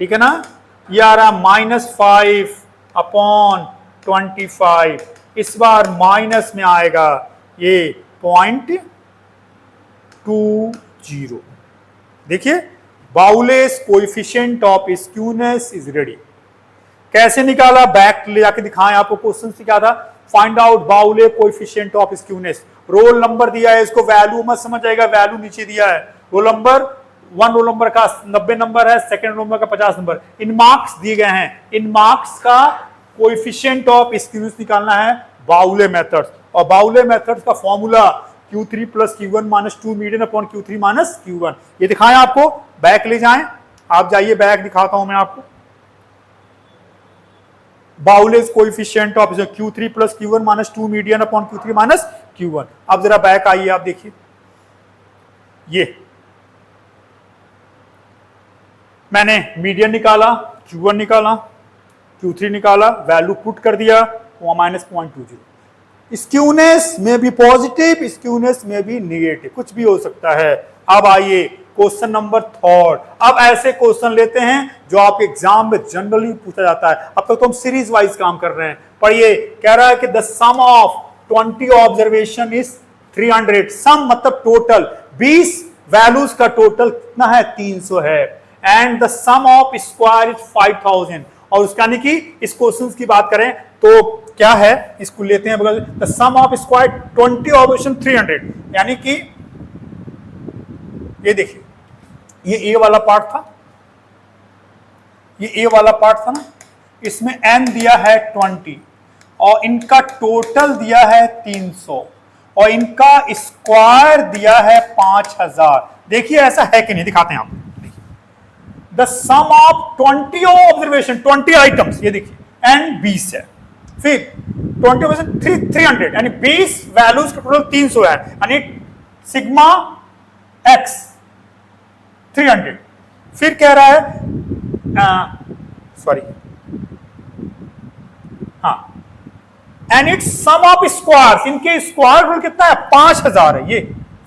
ठीक है ना। ये आ रहा -5 अपॉन 25, इस बार माइनस में आएगा ये 0.20। देखिए Bowley's coefficient of skewness is ready. कैसे निकाला? बैक ले जाके दिखाएं आपको। क्वेश्चन से क्या था? फाइंड आउट बाउले coefficient of skewness. Roll number दिया है, इसको वैल्यू मत समझ आएगा, वैल्यू नीचे दिया है। रोल नंबर 1 रोल नंबर का 90 नंबर है, सेकंड रोल नंबर का 50 नंबर। इन मार्क्स दिए गए हैं, इन मार्क्स का कोएफिशिएंट ऑफ स्क्यूनेस निकालना है बाउले मेथड। और बाउले मेथड का formula Q3 plus Q1 minus 2 median upon Q3 minus Q1। ये दिखाएं आपको, बैक ले जाएं, आप जाइए बैक, दिखाता हूं मैं आपको। Bowley's coefficient of Q3 plus Q1 minus 2 median upon Q3 minus Q1। अब जरा बैक आइए, आप देखिए, ये मैंने मीडियन निकाला, Q1 निकाला, Q3 निकाला, वैल्यू पुट कर दिया, -0.20। स्क्यूनेस में भी पॉजिटिव, स्क्यूनेस में भी नेगेटिव, कुछ भी हो सकता है। अब आइए क्वेश्चन नंबर 3। अब ऐसे क्वेश्चन लेते हैं जो आपके एग्जाम में जनरली पूछा जाता है। अब तक तो हम सीरीज वाइज काम कर रहे हैं। पढ़िए, कह रहा है कि the sum of 20 observation is 300। Sum मतलब टोटल, 20 वैल्यूज का टोटल कितना है? 300 है। And the sum of square is 5000। और उसका यानी कि इस क्वेश्चन की बात करें तो क्या है, इसको लेते हैं बगल। The sum of square 20 observation 300, यानी कि ये देखिए, ये ए वाला पार्ट था, ये ए वाला पार्ट था ना, इसमें n दिया है 20 और इनका टोटल दिया है 300 और इनका स्क्वायर दिया है 5000। देखिए ऐसा है कि नहीं, दिखाते हैं आप। The sum of 20 observation, 20 items, ये देखिए एंड 20 है, फिर 20 300 यानी 20 वैल्यूज का टोटल 300 है, यानी सिग्मा एक्स 300। फिर कह रहा है सॉरी हाँ, and it's sum of square, इनके स्क्वायर रूट कितना है 5000 है, ये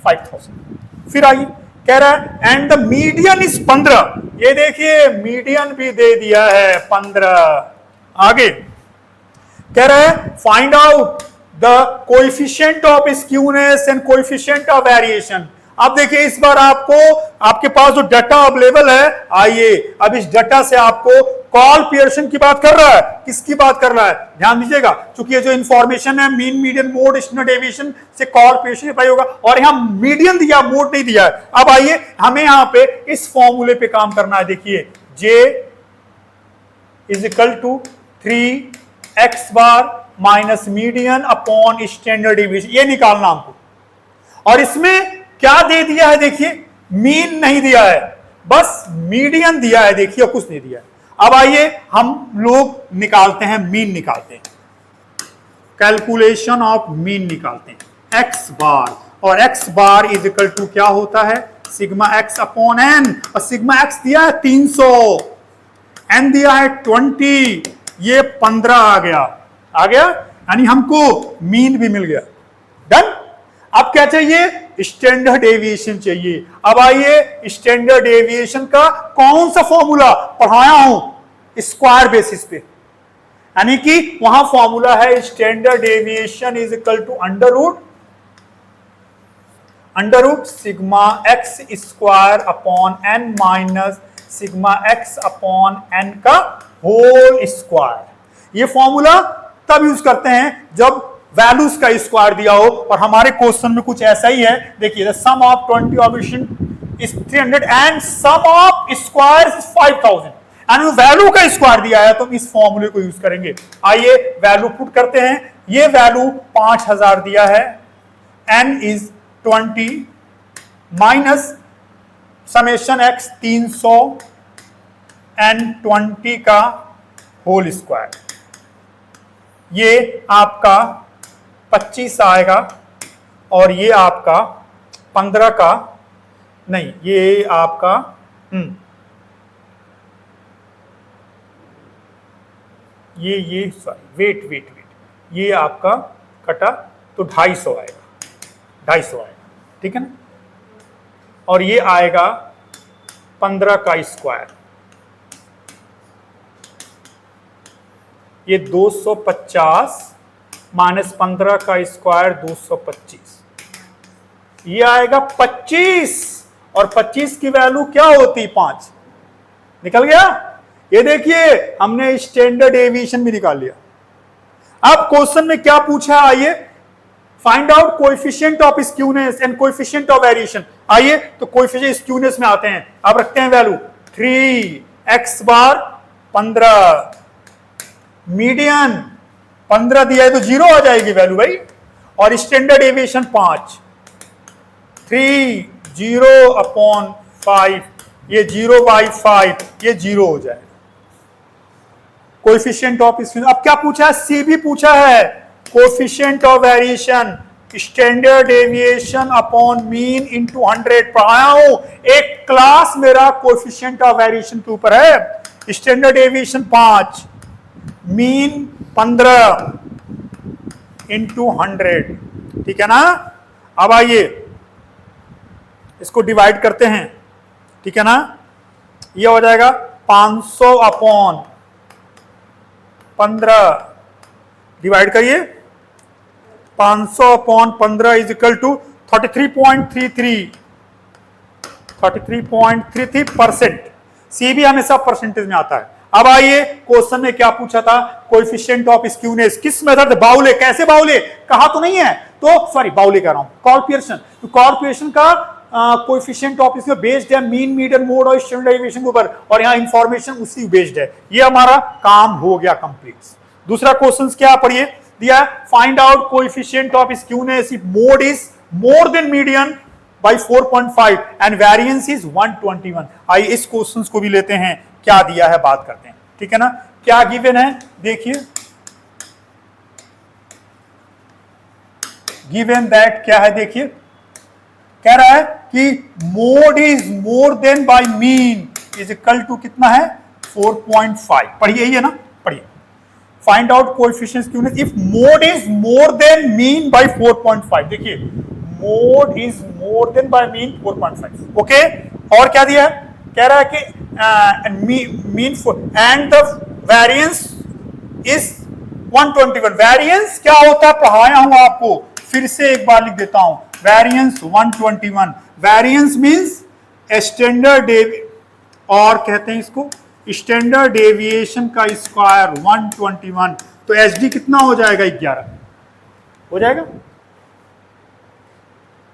5000। फिर आइए कह रहा है एंड द मीडियन इज 15, ये देखिए मीडियन भी दे दिया है 15। आगे कह रहा है find out the coefficient of skewness and coefficient of variation. अब देखिए इस बार आपको आपके पास जो डाटा अवेलेबल है, आइए अब इस डाटा से आपको कॉल पियर्सन की बात कर रहा है, किसकी बात कर रहा है, ध्यान दीजिएगा, क्योंकि ये जो इंफॉर्मेशन है mean median mode standard deviation से कॉल पियर्सन अप्लाई होगा, और यहां मीडियन दिया, मोड नहीं दिया है। अब आइए हमें यहां पे इस फॉर्मूले पे काम करना है। देखिए J is equal to 3x bar minus median upon standard deviation, ये निकालना हमको। और इसमें क्या दे दिया है, देखिए मीन नहीं दिया है, बस मीडियन दिया है, देखिए कुछ नहीं दिया है। अब आइए हम लोग निकालते हैं, मीन निकालते हैं, कैलकुलेशन ऑफ मीन निकालते हैं। x बार, और x bar is equal to क्या होता है, सिग्मा x अपॉन n, और सिग्मा x दिया है 300, n दिया है 20, ये 15 आ गया, यानी हमको मीन भी मिल गया। डन। अब क्या चाहिए, स्टैंडर्ड डेविएशन चाहिए। अब आइए स्टैंडर्ड डेविएशन का कौन सा फॉर्मूला पढ़ाया हूं, स्क्वायर बेसिस पे, यानी कि वहां फॉर्मूला है standard deviation is equal to under root sigma x square upon n minus sigma x upon n का होल स्क्वायर। ये फॉर्मूला तब यूज करते हैं जब वैल्यूज का स्क्वायर दिया हो, और हमारे क्वेश्चन में कुछ ऐसा ही है। देखिए sum of 20 observation is 300 and sum of square is 5000, यानी वैल्यू का स्क्वायर दिया है तो इस फॉर्मूले को यूज करेंगे। आइए वैल्यू पुट करते हैं। ये वैल्यू 5000 दिया है, n is 20 minus summation x 300 and 20 का होल स्क्वायर, ये आपका 25 आएगा, और ये आपका 15 का नहीं, ये आपका ये सॉरी वेट ये आपका कटा तो 250 आएगा, 250 आएगा, ठीक है ना। और ये आएगा 15 का स्क्वायर, ये 250 माइनस 15 का स्क्वायर 225, ये आएगा 25, और 25 की वैल्यू क्या होती 5, निकल गया। ये देखिए हमने स्टैंडर्ड डेविएशन भी निकाल लिया। अब क्वेश्चन में क्या पूछा है, आइए find out coefficient of skewness and coefficient of variation. आइए तो कोएफिशिएंट स्क्यूनेस में आते हैं। अब रखते हैं वैल्यू 3x बार 15, मीडियन 15 दिया है तो 0 आ जाएगी वैल्यू भाई, और स्टैंडर्ड डेविएशन 5, 3 0 अपॉन 5, ये 0/5, ये 0 हो जाएगा। Coefficient of skewness. अब क्या पूछा है, सी भी पूछा है, coefficient of variation standard deviation upon mean into 100 पढ़ाया हूं। एक क्लास मेरा कोएफिशिएंट ऑफ वेरिएशन के ऊपर है। स्टैंडर्ड डेविएशन 5, मीन 15 इंटू 100, ठीक है ना। अब आइए इसको डिवाइड करते हैं, ठीक है ना। ये हो जाएगा 500 अपॉन 15, डिवाइड करिए, 500 अपॉन 15 इज इक्वल टू 33.33%। सी भी हमेशा परसेंटेज में आता है। अब आइए क्वेश्चन में क्या पूछा था, कोएफिशिएंट ऑफ स्क्यूनेस किस मेथड, बाउले, कैसे बाउले कहा तो नहीं है, तो सॉरी बाउले कह रहा हूं, कॉल पियर्सन। तो कॉल पियर्सन का कोएफिशिएंट ऑफ इसमें बेस्ड है मीन मीडियन मोड और स्टैंडर्ड डेविएशन के ऊपर, और यहाँ इंफॉर्मेशन उसी बेस्ड है। ये हमारा काम हो गया कंप्लीट। दूसरा क्वेश्चन क्या पढ़िए, दिया find out coefficient of skewness if mode is more than median by 4.5 and variance is 121। आइए इस क्वेश्चन को भी लेते हैं, क्या दिया है बात करते हैं, ठीक है ना। क्या गिवन है देखिए, गिवन दैट क्या है देखिए, कह रहा है कि mode is more than by mean is equal to कितना है 4.5। पढ़िए ये ना, पढ़िए find out coefficient skewness if mode is more than mean by 4.5। देखिए mode is more than by mean 4.5। Okay, और क्या दिया है, कह रहा है कि mean and the variance is 121। Variance क्या होता है पढ़ाया हूं आपको, फिर से एक बार लिख देता हूं, वेरिएंस 121। वेरिएंस मींस स्टैंडर्ड और कहते हैं इसको स्टैंडर्ड डेविएशन का स्क्वायर 121। तो एसडी कितना हो जाएगा 11 हो जाएगा।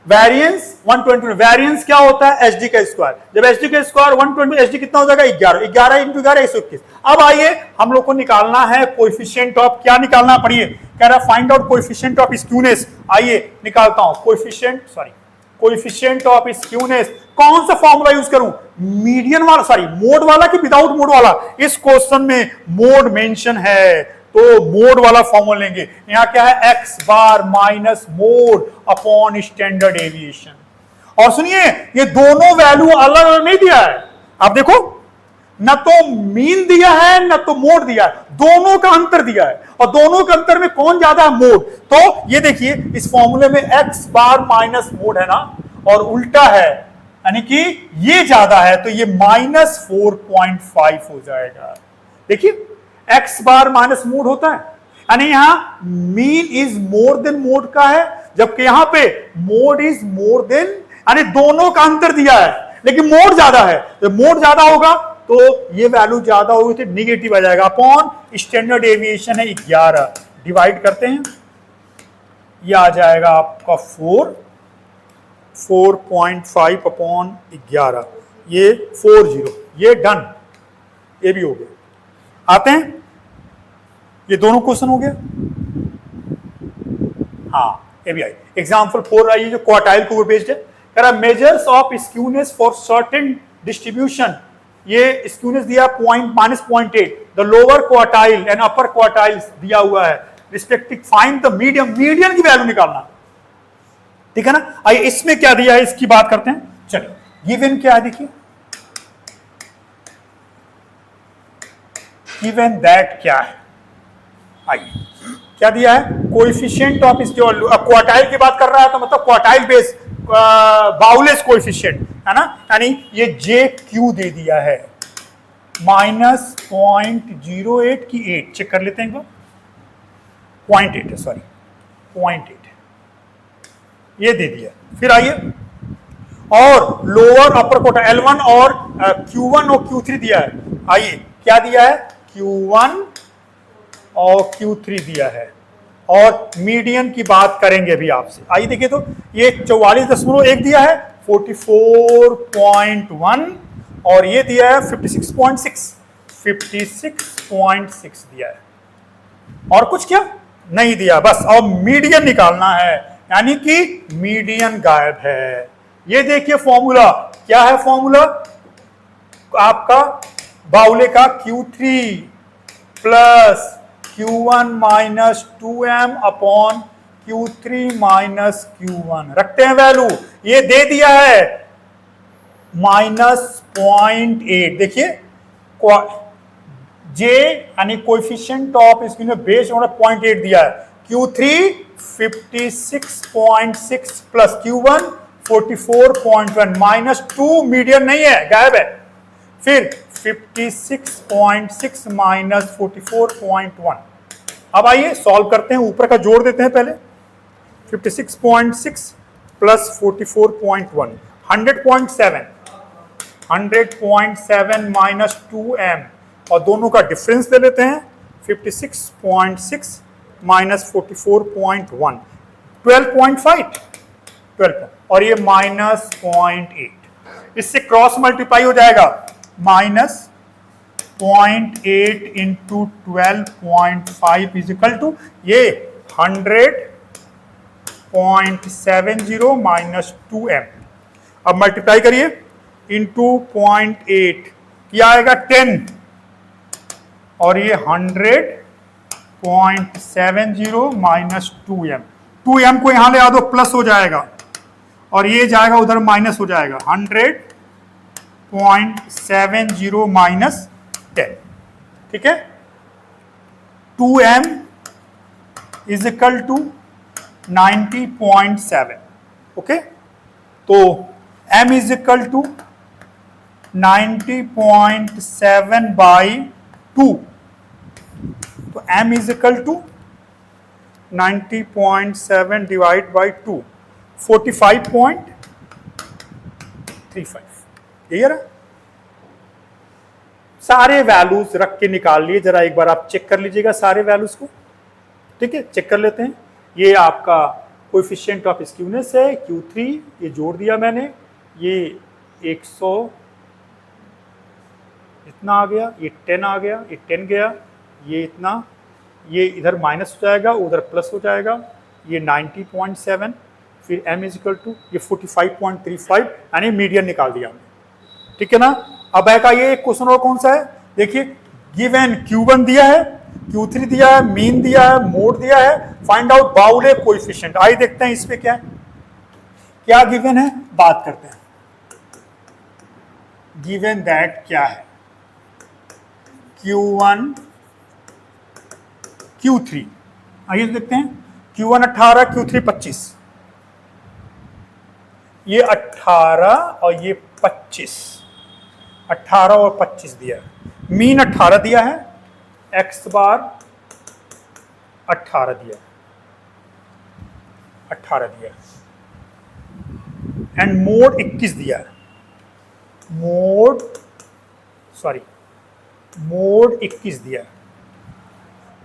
वेरिएंस 120, वेरिएंस क्या होता है एसडी का स्क्वायर, जब एसडी का स्क्वायर 120 एसडी कितना हो जाएगा 11, 11 इंटू 11 121। अब आइए हम लोग को निकालना है कोएफिशिएंट ऑफ, क्या निकालना पड़िए, कह रहा है find out coefficient of skewness. आइए निकालता हूं कोएफिशिएंट ऑफ स्क्यूनेस। कौन सा फॉर्मूला यूज करूं, मीडियन वाला मोड वाला कि विदाउट मोड वाला। इस क्वेश्चन में मोड मेंशन है तो मोड वाला फॉर्मूला लेंगे। यहां क्या है, X bar minus mode upon standard deviation. और सुनिए ये दोनों वैल्यू अलग अलग नहीं दिया है, आप देखो न तो मीन दिया है न तो मोड दिया है, दोनों का अंतर दिया है। और दोनों के अंतर में कौन ज्यादा है, मोड। तो ये देखिए इस फॉर्मूले में एक्स बार माइनस मोड है ना, और उल्टा है यानी कि ये ज्यादा है, तो ये माइनस 4.5 हो जाएगा। देखिए एक्स बार माइनस मोड होता है, यानी यहां mean is more then mode का है, जबकि यहां पे मोड इज मोर देन, यानी दोनों का अंतर दिया है लेकिन मोड ज्यादा है। जब मोड ज्यादा होगा तो ये वैल्यू ज्यादा होगी तो निगेटिव आ जाएगा। अपॉन स्टैंडर्ड डेविएशन है 11, डिवाइड करते हैं, ये आ जाएगा आपका 4.5 अपॉन 11, ये 40, ये डन, ये भी हो गया। आते हैं, ये दोनों क्वेश्चन हो गया। हाँ ये भी आई। एग्जाम्पल 4 आई जो क्वार्टाइल को बेस्ड है, कह रहा measures of skewness for certain distribution. ये स्क्यूनेस दिया -0.8, the lower quartile and upper quartiles दिया हुआ है respective. Find the medium, median की वैल्यू निकालना, ठीक है ना। आइए इसमें क्या दिया है इसकी बात करते हैं। चलिए गिवन क्या है देखिए, गिवन दैट क्या है, आइए क्या दिया है, कोएफिशिएंट ऑफ इसके, क्वार्टाइल की बात कर रहा है तो मतलब क्वार्टाइल बेस बाउलेस कोएफिशिएंट है ना, यानी ये जे क्यू दे दिया है -0.08 की 8, चेक कर लेते हैं एक बार, 0.8 है, सॉरी 0.8 ये दे दिया। फिर आइए और लोअर अपर कोटा L1 और Q1 और Q3 दिया है। आइए क्या दिया है, Q1 और Q3 दिया है, और मीडियन की बात करेंगे अभी आपसे। आइए देखिए तो ये 44.1 दिया है, 44.1, और ये दिया है 56.6 दिया है, और कुछ क्या नहीं दिया, बस अब मीडियन निकालना है, यानी कि मीडियन गायब है। ये देखिए फॉर्मूला क्या है, फॉर्मूला आपका बाउले का Q3 plus Q1 minus 2m upon Q3 minus Q1, रखते हैं वैल्यू, ये दे दिया है -0.8। देखिए जे यानी कोएफिशिएंट ऑफ इसकी बेस 0.8 दिया है, Q3 56.6 प्लस Q1 44.1, -2 मीडियन नहीं है, गायब है। फिर 56.6 माइनस 44.1। अब आइए सॉल्व करते हैं, ऊपर का जोड़ देते हैं पहले, 56.6 प्लस 44.1, 100.7 माइनस 2m, और दोनों का डिफरेंस ले लेते हैं, 56.6 माइनस 44.1, 12.5, और ये -0.8, इससे क्रॉस मल्टीप्लाई हो जाएगा, -0.8 इंटू 12.5 इज इक्वल टू ये 100.70 माइनस 2m। अब मल्टीप्लाई करिए, इंटू 0.8 क्या आएगा 10, और ये 100.70 माइनस 2m, 2m को यहां ले आ दो, प्लस हो जाएगा, और ये जाएगा उधर माइनस हो जाएगा, 100.70 माइनस 10, ठीक है। 2m is equal to 90.7, okay. तो m is equal to 90.7 by 2, तो m is equal to 90.7 divide by 2, 45.35, यही है ना। सारे वैल्यूज रख के निकाल लिए, जरा एक बार आप चेक कर लीजिएगा सारे वैल्यूज को, ठीक है, चेक कर लेते हैं। ये आपका कोएफिशिएंट ऑफ स्क्यूनेस है Q3, ये जोड़ दिया मैंने, ये 100 इतना आ गया, ये 10 आ गया, ये 10 गया, ये इतना, ये इधर माइनस हो जाएगा, उधर प्लस हो जाएगा, ये 90.7, फिर m इज इक्वल टू ये 45.35, यानी मीडियन निकाल दिया हमने, ठीक है ना। अब है का ये क्वेश्चन और कौन सा है, देखिए, गिवन Q1 दिया है, Q3 दिया है, मीन दिया है, मोड दिया है, फाइंड आउट बाउले कोएफिशिएंट। आइए देखते हैं इसमें क्या है, क्या गिवन है, बात करते हैं। गिवन दैट क्या है, Q1 Q3, आइए देखते हैं। Q1 18, Q3 25, ये 18 और ये 25, 18 और 25 दिया है, मीन 18 दिया है, x बार 18 दिया है, 18 दिया है, एंड मोड 21 दिया है, मोड 21 दिया है,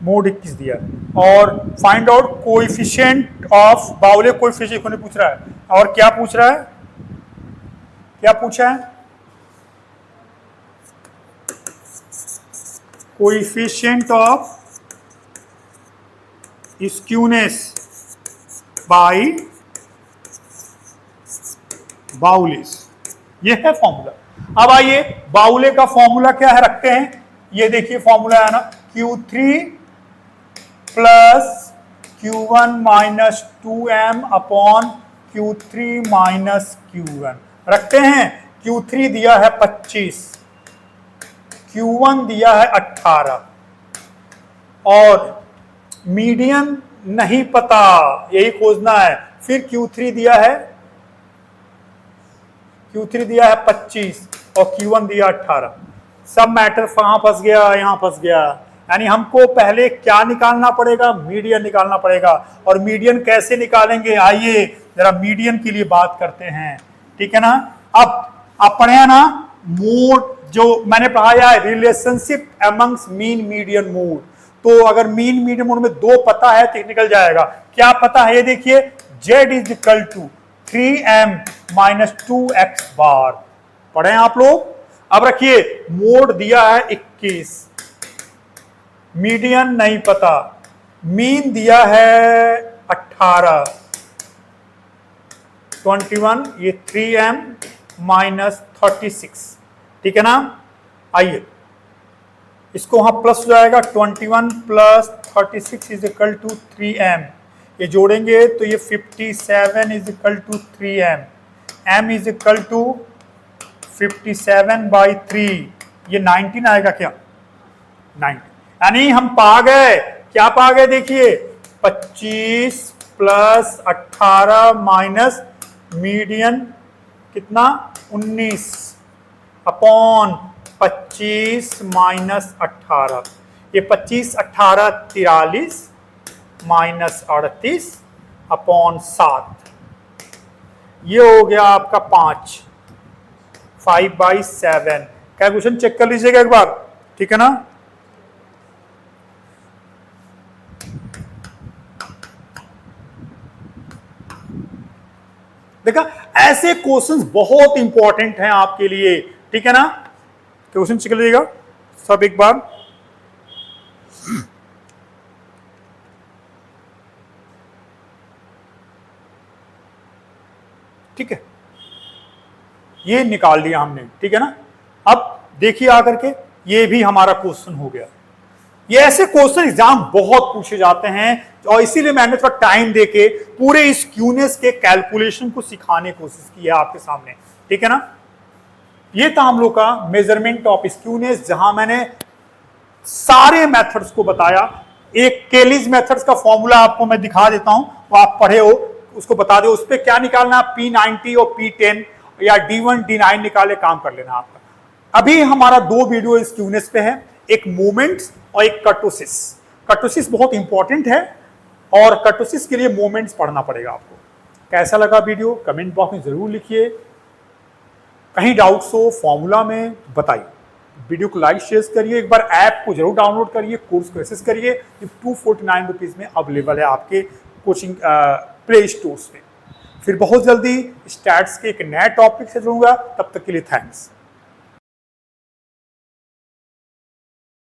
मोड 21 दिया है, और फाइंड आउट कोएफिशिएंट ऑफ बाउले कोएफिशिएंट को पूछ रहा है, और क्या पूछ रहा है, क्या पूछा है, कोएफिशिएंट ऑफ स्क्यूनेस बाय बाउलेस, ये है फॉर्मूला। अब आइए बाउले का फॉर्मूला क्या है रखते हैं, ये देखिए फॉर्मूला है ना, Q3 plus Q1 minus 2m upon Q3 minus Q1 रखते हैं। Q3 दिया है 25, Q1 दिया है 18, और मीडियन नहीं पता, यही खोजना है। फिर Q3 दिया है 25 और Q1 दिया 18, सब मैटर कहां फंस गया, यहां फंस गया। यानी हमको पहले क्या निकालना पड़ेगा, मीडियन निकालना पड़ेगा। और मीडियन कैसे निकालेंगे, आइए जरा मीडियन के लिए बात करते हैं, ठीक है ना। अब अपने ना मोड जो मैंने पढ़ाया है, relationship amongst mean median mode, तो अगर मीन मीडियन मोड में 2 पता है तो निकल जाएगा। क्या पता है, ये देखिए, z is equal to 3m minus 2x bar, पढ़े आप लोग। अब रखिए, मोड दिया है 21, मीडियन नहीं पता, मीन दिया है 18, 21, ये 3m माइनस 36, ठीक है ना। आइए इसको वहां प्लस हो जाएगा, 21 plus 36 is equal to 3m, ये जोड़ेंगे तो ये 57 is equal to 3m, m is equal to 57 by 3, ये 19 आएगा क्या, 19। यानी हम पा गए, क्या पा गए, देखिए 25 प्लस 18 माइनस मीडियन कितना 19 अपॉन 25 माइनस 18, ये 25 18 43 माइनस 38 अपॉन 7, ये हो गया आपका 5/7। कैलकुलेशन चेक कर लीजिएगा एक बार, ठीक है ना। देखा, ऐसे क्वेश्चंस बहुत इंपॉर्टेंट हैं आपके लिए, ठीक है ना। क्वेश्चन चेक लीजिएगा सब एक बार। ठीक है, ये निकाल लिया हमने, ठीक है ना। अब देखिए आकर के, ये भी हमारा क्वेश्चन हो गया। ये ऐसे क्वेश्चन एग्जाम बहुत पूछे जाते हैं और इसीलिए मैंने थोड़ा टाइम देके पूरे इस क्यूनेस के कैलकुलेशन को सिखाने की कोशिश की है आपके सामने, ठीक है ना। ये था हम लोग का मेजरमेंट ऑफ स्क्यूनेस, जहां मैंने सारे मेथड्स को बताया। एक केलीज मेथड्स का फॉर्मूला आपको मैं दिखा देता हूं, वो आप पढ़े हो, उसको बता दो उस पर क्या निकालना, P90 और P10 या D1 D9 निकाले, काम कर लेना आपका। अभी हमारा 2 वीडियो इस क्यूनेस पे है, एक मोमेंट्स और एक कर्टोसिस। कर्टोसिस बहुत इंपॉर्टेंट है और कर्टोसिस के लिए मोमेंट्स पढ़ना पड़ेगा आपको। कैसा लगा वीडियो कमेंट बॉक्स में जरूर लिखिए, कहीं डाउट्स हो फॉर्मूला में बताइए। वीडियो को लाइक शेयर करिए, एक बार ऐप को जरूर डाउनलोड करिए, कोर्स को एक्सेस करिए। ये 249 रुपीज में अवेलेबल है आपके कोचिंग प्ले स्टोर्स पे। फिर बहुत जल्दी स्टैट्स के एक नए टॉपिक से जुड़ूंगा, तब तक के लिए थैंक्स।